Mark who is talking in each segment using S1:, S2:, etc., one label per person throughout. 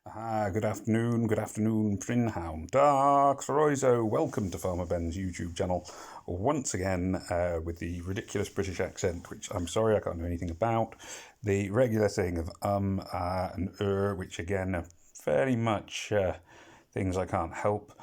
S1: Good afternoon, Prinhound. Dark Throizo, welcome to Farmer Ben's YouTube channel once again with the ridiculous British accent, which I'm sorry I can't do anything about. The regular thing of and which again are very much things I can't help.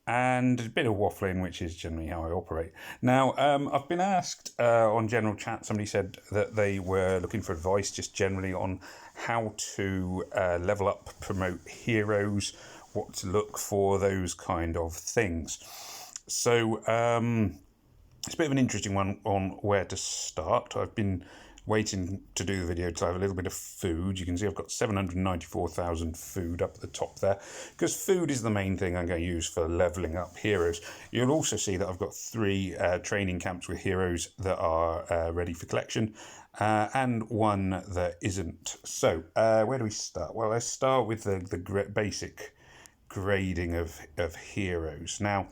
S1: And a bit of waffling, which is generally how I operate. Now, I've been asked on general chat, somebody said that they were looking for advice just generally on how to level up, promote heroes, what to look for, those kind of things. So it's a bit of an interesting one on where to start. I've been waiting to do the video till I have a little bit of food. You can see I've got 794,000 food up at the top there, because food is the main thing I'm going to use for leveling up heroes. You'll also see that I've got 3 training camps with heroes that are ready for collection, and one that isn't. So where do we start? Well, let's start with the basic grading of heroes. Now,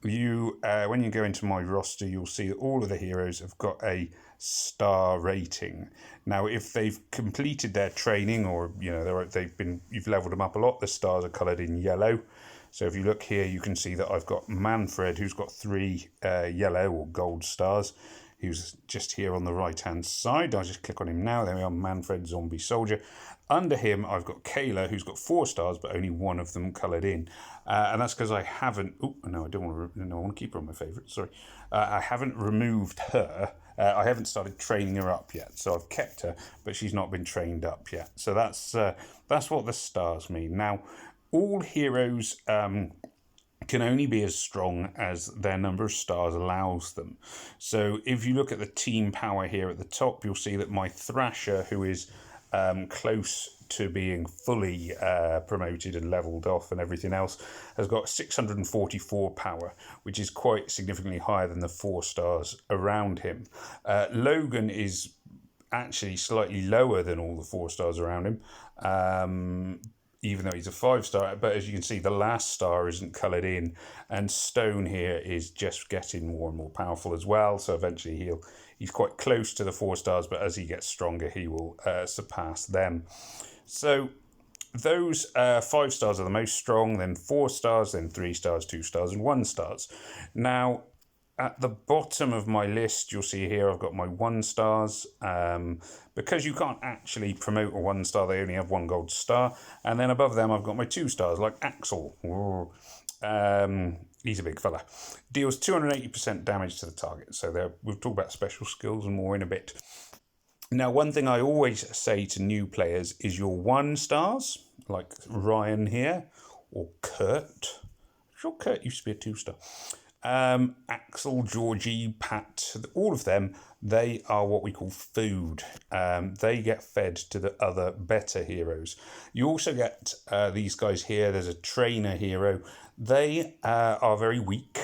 S1: when you go into my roster, you'll see that all of the heroes have got a star rating. Now, if they've completed their training, or you've leveled them up a lot, the stars are coloured in yellow. So if you look here, you can see that I've got Manfred, who's got 3 yellow or gold stars, who's just here on the right hand side. I'll just click on him now. There we are, Manfred, zombie soldier. Under him, I've got Kayla, who's got 4 stars, but only 1 of them coloured in. And that's because I haven't... Oh, no, I don't want to... No, I want to keep her on my favourite, sorry. I haven't removed her. I haven't started training her up yet. So I've kept her, but she's not been trained up yet. So that's what the stars mean. Now, all heroes... can only be as strong as their number of stars allows them. So if you look at the team power here at the top, you'll see that my Thrasher, who is close to being fully promoted and leveled off and everything else, has got 644 power, which is quite significantly higher than the 4 stars around him. Logan is actually slightly lower than all the 4 stars around him, even though he's a 5-star, but as you can see, the last star isn't coloured in, and Stone here is just getting more and more powerful as well, so eventually he's quite close to the 4 stars, but as he gets stronger, he will surpass them. So those 5 stars are the most strong, then 4 stars, then 3 stars, 2 stars, and 1 stars. Now, at the bottom of my list, you'll see here I've got my 1 stars. Because you can't actually promote a 1 star, they only have 1 gold star. And then above them, I've got my 2 stars, like Axel. He's a big fella. Deals 280% damage to the target. So we'll talk about special skills and more in a bit. Now, one thing I always say to new players is your 1 stars, like Ryan here, or Kurt. I'm sure Kurt used to be a 2-star. Axel, Georgie, Pat, all of them, they are what we call food. They get fed to the other better heroes. You also get these guys here. There's a trainer hero. They are very weak.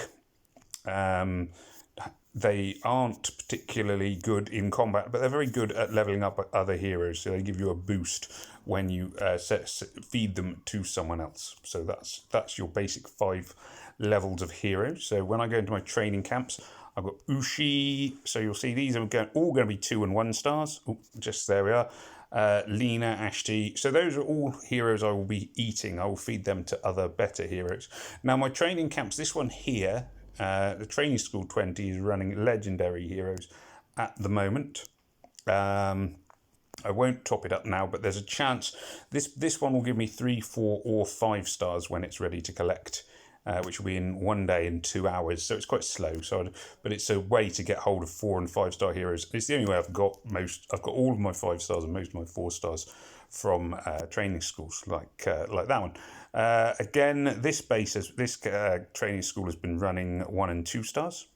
S1: They aren't particularly good in combat, but they're very good at leveling up other heroes. So they give you a boost when you feed them to someone else. So that's your basic 5 levels of heroes. So when I go into my training camps, I've got Ushi. So you'll see these are all going to be 2 and 1 stars. Ooh, just there we are. Lena, Ashti. So those are all heroes I will be eating. I will feed them to other better heroes. Now my training camps, this one here, the Training School 20 is running legendary heroes at the moment. I won't top it up now, but there's a chance this one will give me 3, 4, or 5 stars when it's ready to collect, which will be in 1 day and 2 hours. So it's quite slow. But it's a way to get hold of 4 and 5-star heroes. It's the only way I've got all of my 5 stars and most of my 4 stars from training schools like that one. Again, this training school has been running 1 and 2 stars.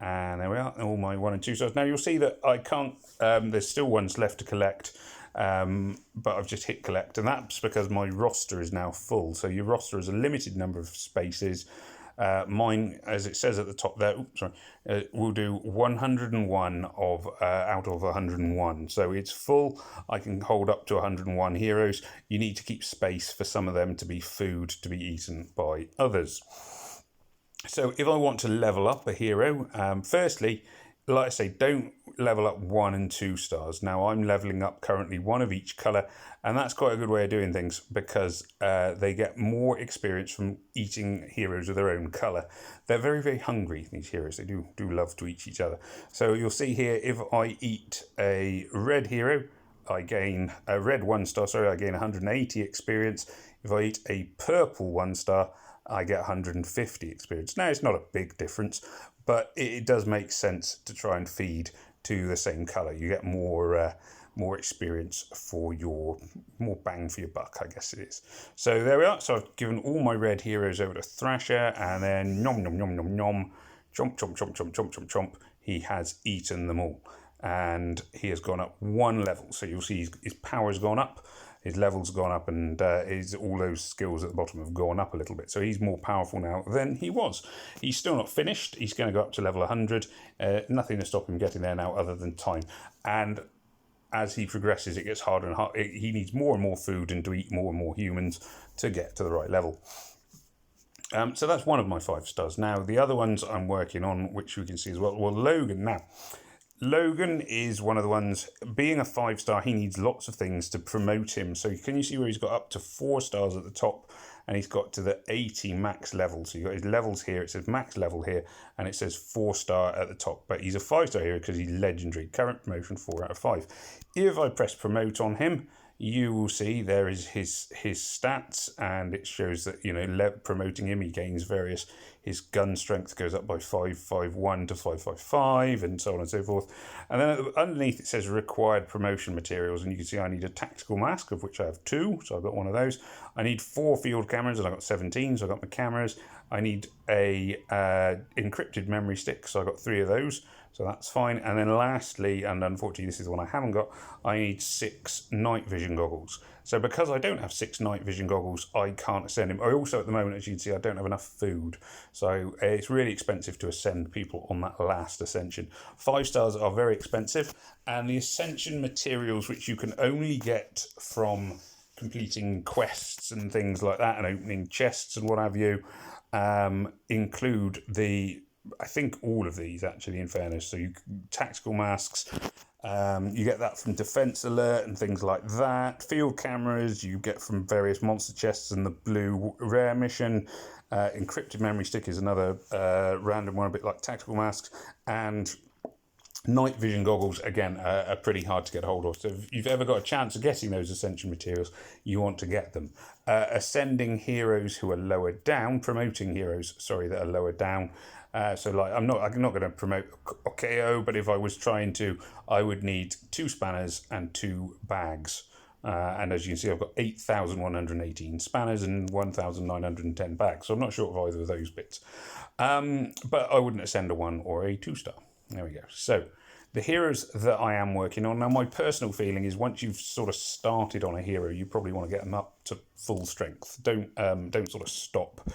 S1: And there we are, all my 1 and 2 stars. Now you'll see that I can't, there's still ones left to collect, but I've just hit collect, and that's because my roster is now full. So your roster is a limited number of spaces. Mine, as it says at the top there, will do 101 out of 101. So it's full. I can hold up to 101 heroes. You need to keep space for some of them to be food to be eaten by others. So if I want to level up a hero, firstly, like I say, don't level up 1 and 2 stars. Now I'm leveling up currently one of each colour, and that's quite a good way of doing things because they get more experience from eating heroes of their own colour. They're very, very hungry, these heroes. They do love to eat each other. So you'll see here, if I eat a red hero, I gain a red 1 star, I gain 180 experience. If I eat a purple 1 star, I get 150 experience. Now, it's not a big difference, but it does make sense to try and feed to the same colour. You get more experience for more bang for your buck, I guess it is. So there we are. So I've given all my red heroes over to Thrasher, and then nom nom nom nom nom, chomp chomp chomp chomp chomp chomp chomp. He has eaten them all, and he has gone up 1 level. So you'll see his power's gone up. His level's gone up, and all those skills at the bottom have gone up a little bit. So he's more powerful now than he was. He's still not finished. He's going to go up to level 100. Nothing to stop him getting there now other than time. And as he progresses, it gets harder and harder. He needs more and more food and to eat more and more humans to get to the right level. So that's one of my 5 stars. Now, the other ones I'm working on, which we can see as well. Well, Logan now. Logan is one of the ones, being a 5 star, he needs lots of things to promote him. So can you see where he's got up to 4 stars at the top, and he's got to the 80 max level. So you've got his levels here, it says max level here, and it says 4 star at the top. But he's a 5 star hero because he's legendary. Current promotion 4 out of 5. If I press promote on him, you will see there is his stats, and it shows that, promoting him, he gains various, his gun strength goes up by 551 to 555, and so on and so forth. And then underneath it says required promotion materials, and you can see I need a tactical mask, of which I have 2, so I've got one of those. I need 4 field cameras, and I've got 17, so I've got my cameras. I need a encrypted memory stick, so I've got 3 of those. So that's fine. And then lastly, and unfortunately this is the one I haven't got, I need 6 night vision goggles. So because I don't have 6 night vision goggles, I can't ascend him. I also, at the moment, as you can see, I don't have enough food. So it's really expensive to ascend people on that last ascension. 5 stars are very expensive. And the ascension materials, which you can only get from completing quests and things like that, and opening chests and what have you, include I think all of these, actually, in fairness. So tactical masks, you get that from Defense Alert and things like that. Field cameras you get from various monster chests and the blue rare mission. Encrypted memory stick is another random one, a bit like tactical masks. And night vision goggles, again, are pretty hard to get hold of. So if you've ever got a chance of getting those ascension materials, you want to get them. Ascending heroes who are lower down, promoting heroes, that are lower down. So like I'm not going to promote KO, but if I was trying to, I would need 2 spanners and 2 bags. And as you can see, I've got 8,118 spanners and 1,910 bags. So I'm not short of either of those bits. But I wouldn't ascend a 1 or a 2 star. There we go. So the heroes that I am working on now, my personal feeling is once you've sort of started on a hero, you probably want to get them up to full strength. Don't sort of stop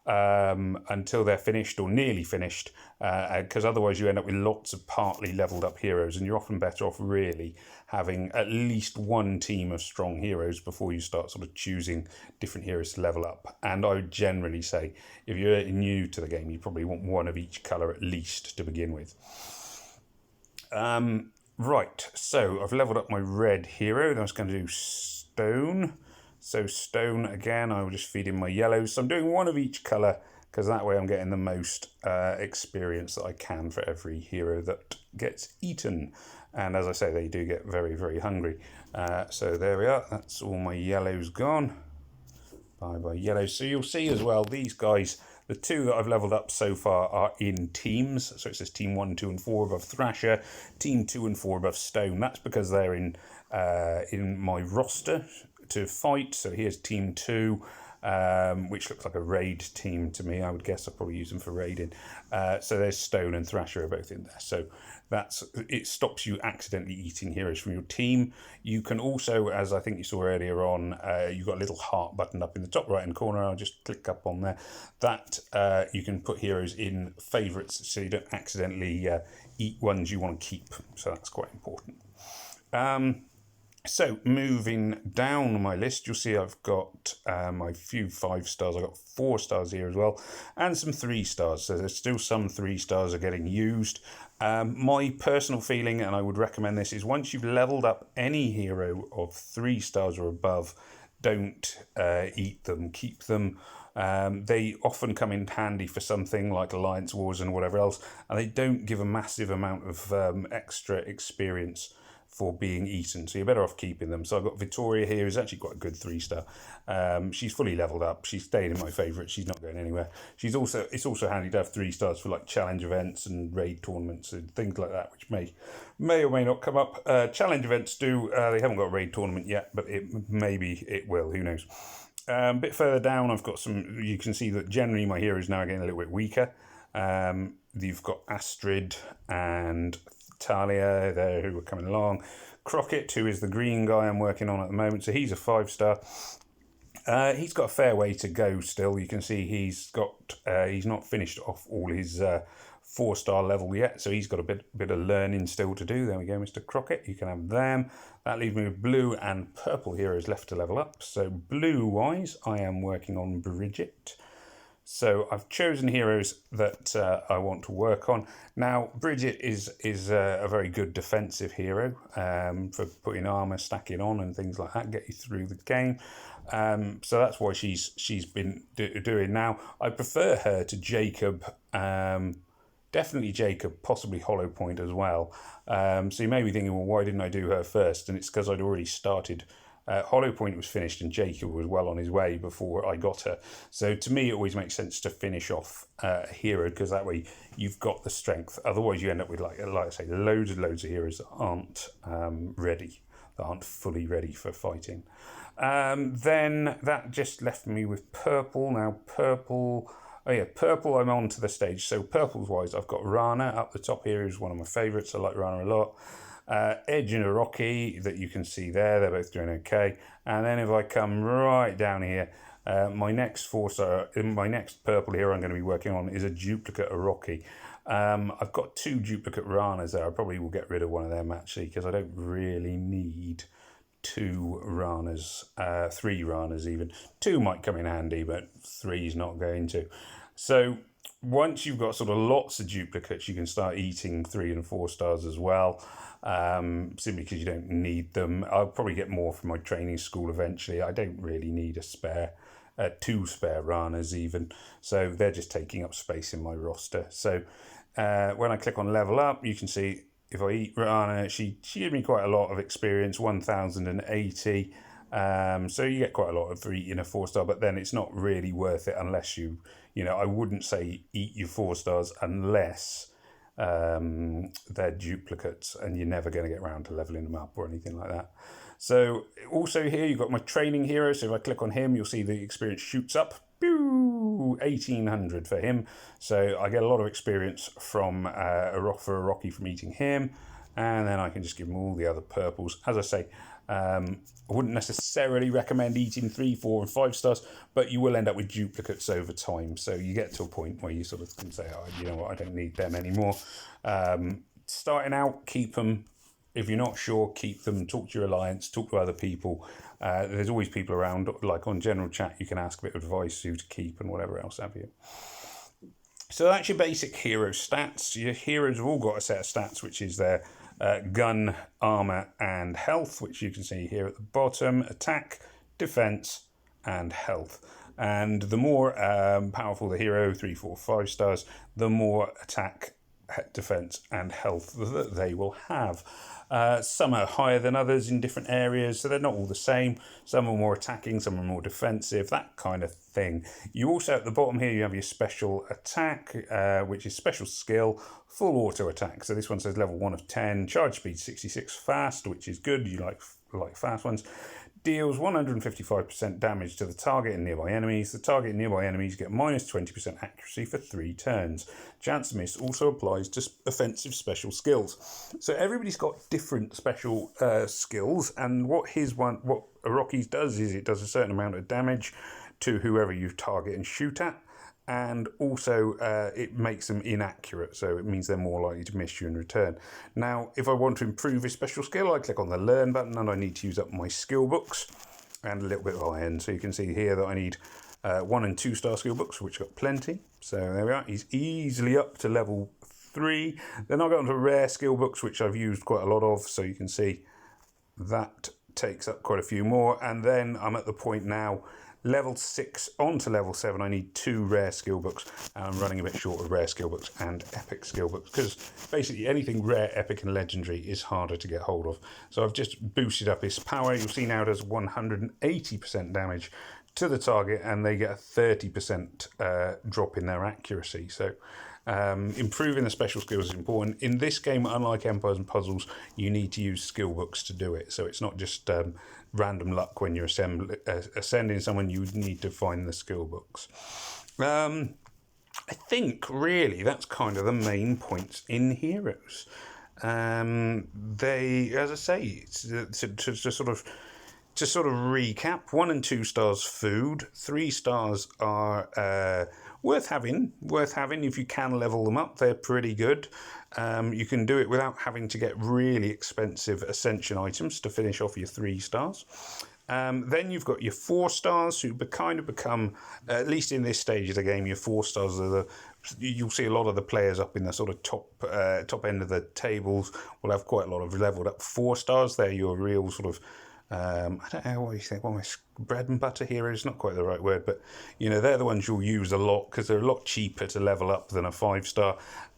S1: until they're finished or nearly finished, because otherwise you end up with lots of partly leveled up heroes, and you're often better off really having at least 1 team of strong heroes before you start sort of choosing different heroes to level up. And I would generally say if you're new to the game, you probably want 1 of each colour at least to begin with. Right, so I've leveled up my red hero. Then I was going to do stone. So stone, again, I will just feed in my yellows. So I'm doing 1 of each colour, because that way I'm getting the most experience that I can for every hero that gets eaten. And as I say, they do get very, very hungry. So there we are. That's all my yellows gone. Bye-bye yellows. So you'll see as well, these guys, the 2 that I've leveled up so far are in teams. So it says team 1, 2 and 4 above Thrasher, team 2 and 4 above Stone. That's because they're in my roster to fight. So here's team 2, which looks like a raid team to me. I would guess I'll probably use them for raiding. So there's Stone and Thrasher are both in there. So it stops you accidentally eating heroes from your team. You can also, as I think you saw earlier on, you've got a little heart button up in the top right hand corner. I'll just click up on there. That you can put heroes in favourites so you don't accidentally eat ones you want to keep. So that's quite important. So moving down my list, you'll see I've got my few 5 stars. I've got 4 stars here as well, and some 3 stars. So there's still some 3 stars are getting used. My personal feeling, and I would recommend this, is once you've leveled up any hero of 3 stars or above, don't eat them, keep them. They often come in handy for something like Alliance Wars and whatever else, and they don't give a massive amount of extra experience for being eaten, so you're better off keeping them. So I've got Victoria here, who's actually quite a good 3-star. She's fully leveled up. She's staying in my favourite. She's not going anywhere. It's also handy to have 3 stars for like challenge events and raid tournaments and things like that, which may or may not come up. Challenge events do. They haven't got a raid tournament yet, but maybe it will. Who knows? A bit further down, I've got some. You can see that generally my heroes now are getting a little bit weaker. You've got Astrid and Talia there who are coming along. Crockett, who is the green guy I'm working on at the moment, so he's a 5-star. He's got a fair way to go still. You can see he's not finished off all his 4-star level yet, so he's got a bit of learning still to do. There we go, Mr. Crockett. You can have them. That leaves me with blue and purple heroes left to level up. So blue-wise, I am working on Bridget. So I've chosen heroes that I want to work on. Now, Bridget is a very good defensive hero for putting armor, stacking on and things like that, get you through the game. So that's why she's been doing now. I prefer her to Jacob, definitely Jacob, possibly Hollow Point as well. So you may be thinking, well, why didn't I do her first? And it's because I'd already started. Hollow Point was finished and Jacob was well on his way before I got her. So to me, it always makes sense to finish off a hero, because that way you've got the strength. Otherwise, you end up with, like I say, loads and loads of heroes that aren't ready, that aren't fully ready for fighting. Then that just left me with purple. Now, purple... Oh yeah, purple, I'm on to the stage. So purples wise, I've got Rana up the top here, who's one of my favourites. I like Rana a lot. Edge and Orochi that you can see there, they're both doing okay. And then if I come right down here, my next purple here I'm going to be working on is a duplicate Orochi. I've got 2 duplicate Ranas there. I probably will get rid of one of them actually, because I don't really need 2 Ranas, 3 Ranas even. 2 might come in handy, but 3's not going to. So once you've got sort of lots of duplicates, you can start eating 3 and 4 stars as well, simply because you don't need them. I'll probably get more from my training school eventually. I don't really need a spare, 2 spare Ranas even, so they're just taking up space in my roster. So when I click on level up, you can see if I eat Rana, she gives me quite a lot of experience, 1080. So you get quite a lot for eating a 4-star, but then it's not really worth it unless I wouldn't say eat your 4 stars unless they're duplicates and you're never going to get around to leveling them up or anything like that. So also here you've got my training hero. So if I click on him, you'll see the experience shoots up. 1800 for him. So I get a lot of experience from Orochi from eating him. And then I can just give him all the other purples. As I say, I wouldn't necessarily recommend eating 3, 4 and 5 stars, but you will end up with duplicates over time. So you get to a point where you sort of can say, oh, you know what, I don't need them anymore. Starting out, keep them. If you're not sure, keep them. Talk to your alliance, talk to other people. There's always people around, like on general chat, you can ask a bit of advice, who to keep and whatever else have you. So that's your basic hero stats. Your heroes have all got a set of stats, which is their gun, armor, and health, which you can see here at the bottom. Attack, defense, and health. And the more powerful the hero, 3, 4, 5 stars, the more attack, defense, and health that they will have. Some are higher than others in different areas, so they're not all the same. Some are more attacking, some are more defensive, that kind of thing. You also, at the bottom here, you have your special attack, which is special skill, full auto attack. So this one says level 1 of 10, charge speed 66, fast, which is good. You like fast ones. Deals 155% damage to the target and nearby enemies. The target and nearby enemies get minus 20% accuracy for 3 turns. Chance to miss also applies to offensive special skills. So everybody's got different special skills, and what Orochi's does is it does a certain amount of damage to whoever you target and shoot at. and also it makes them inaccurate, so it means they're more likely to miss you in return. Now, if I want to improve a special skill, I click on the Learn button, and I need to use up my skill books and a little bit of iron. So you can see here that I need 1 and 2 star skill books, which got plenty. So there we are. He's easily up to level 3. Then I'll go on to rare skill books, which I've used quite a lot of. So you can see that takes up quite a few more. And then I'm at the point now, level 6 on to level 7, I need 2 rare skill books. And I'm running a bit short of rare skill books and epic skill books, because basically anything rare, epic and legendary is harder to get hold of. So I've just boosted up his power. You'll see now it does 180% damage to the target, and they get a 30% drop in their accuracy. So improving the special skills is important. In this game, unlike Empires and Puzzles, you need to use skill books to do it. So it's not just random luck when you're ascending someone. You need to find the skill books. I think really that's kind of the main points in Heroes. They, as I say, to sort of recap, 1 and 2 stars food, 3 stars are worth having if you can level them up. They're pretty good. You can do it without having to get really expensive ascension items to finish off your 3 stars. Then you've got your 4 stars, who kind of become, at least in this stage of the game, your 4 stars are you'll see a lot of the players up in the sort of top end of the tables will have quite a lot of leveled up 4 stars. They're your real sort of, I don't know what you think, well, my bread and butter heroes, not quite the right word, but you know, they're the ones you'll use a lot because they're a lot cheaper to level up than a 5 star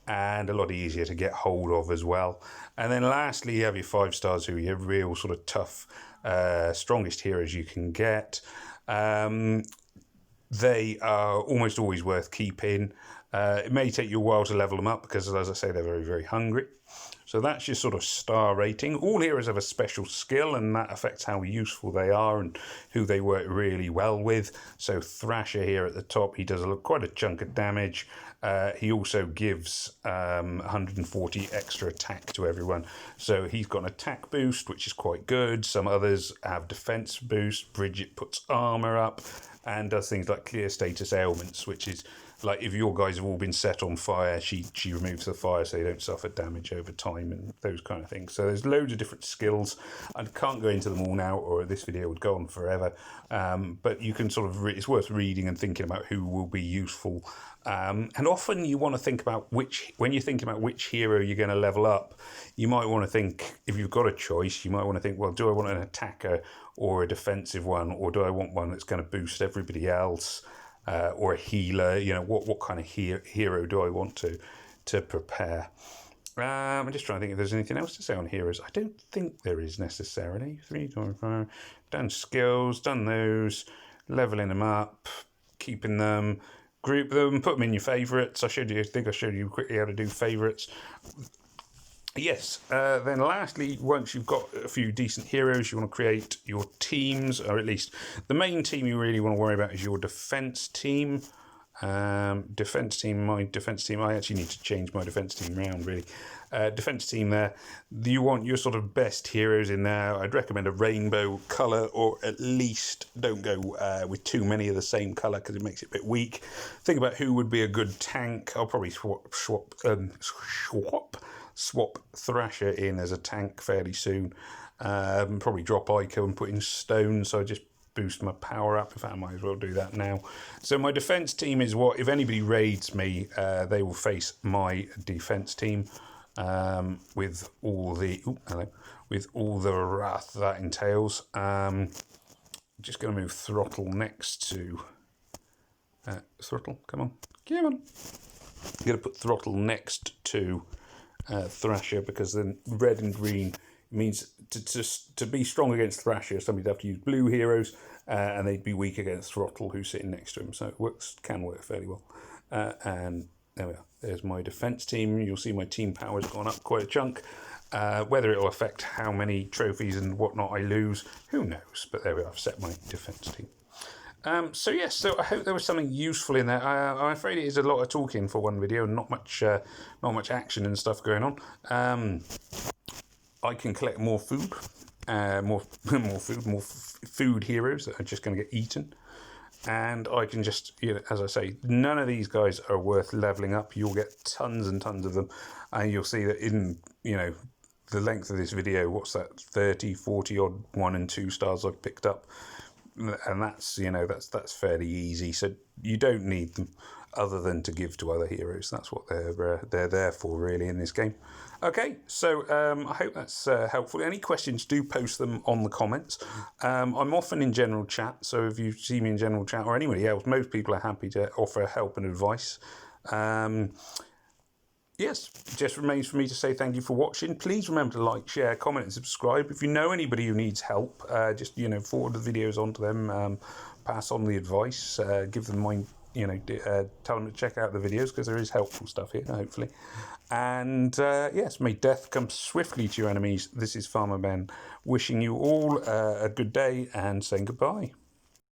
S1: and a lot easier to get hold of as well. And then lastly, you have your 5 stars, who are your real sort of tough, strongest heroes you can get. They are almost always worth keeping. It may take you a while to level them up because, as I say, they're very, very hungry. So that's your sort of star rating. All heroes have a special skill, and that affects how useful they are and who they work really well with. So Thrasher here at the top, he does quite a chunk of damage. He also gives 140 extra attack to everyone. So he's got an attack boost, which is quite good. Some others have defense boost. Bridget puts armor up and does things like clear status ailments, which is like if your guys have all been set on fire, she removes the fire so they don't suffer damage over time and those kind of things. So there's loads of different skills. I can't go into them all now, or this video would go on forever. But you can sort of, it's worth reading and thinking about who will be useful. And often you want to think about when you're thinking about which hero you're going to level up, you might want to think, if you've got a choice, you might want to think, well, do I want an attacker or a defensive one, or do I want one that's going to boost everybody else? Or a healer, you know, what kind of hero do I want to prepare? I'm just trying to think if there's anything else to say on heroes. I don't think there is necessarily. 3, 4, 5. Done skills, done those, leveling them up, keeping them, group them, put them in your favourites. I think I showed you quickly how to do favourites. Yes, then lastly, once you've got a few decent heroes, you want to create your teams, or at least the main team you really want to worry about is your defense team. My defense team, I actually need to change my defense team around, really. Defense team there, you want your sort of best heroes in there. I'd recommend a rainbow colour, or at least don't go with too many of the same colour because it makes it a bit weak. Think about who would be a good tank. I'll probably swap Thrasher in as a tank fairly soon. Probably drop Ico and put in Stone, so I just boost my power up. In fact, I might as well do that now. So my defense team is what, if anybody raids me, they will face my defense team with all the wrath that entails. Just going to move Throttle next to Throttle. Come on. I'm going to put Throttle next to Thrasher, because then red and green means to be strong against Thrasher, somebody'd have to use blue heroes, and they'd be weak against Throttle, who's sitting next to him. So it can work fairly well. And there we are. There's my defense team. You'll see my team power's gone up quite a chunk. Whether it'll affect how many trophies and whatnot I lose, who knows? But there we are. I've set my defense team. So yes, so I hope there was something useful in there. I'm afraid it is a lot of talking for one video, and not much action and stuff going on. I can collect more food, more food heroes that are just going to get eaten. And I can just, as I say, none of these guys are worth leveling up. You'll get tons and tons of them, and you'll see that in, the length of this video, what's that, 30, 40 odd 1 and 2 stars I've picked up, and that's, that's fairly easy. So you don't need them other than to give to other heroes. That's what they're there for, really, in this game. Okay, so I hope that's helpful. Any questions, do post them on the comments. I'm often in general chat, so if you see me in general chat or anybody else, most people are happy to offer help and advice. Yes, just remains for me to say thank you for watching. Please remember to like, share, comment and subscribe. If you know anybody who needs help, just, forward the videos onto them, pass on the advice, give them my, tell them to check out the videos, because there is helpful stuff here, hopefully. And yes, may death come swiftly to your enemies. This is Farmer Ben wishing you all a good day and saying goodbye.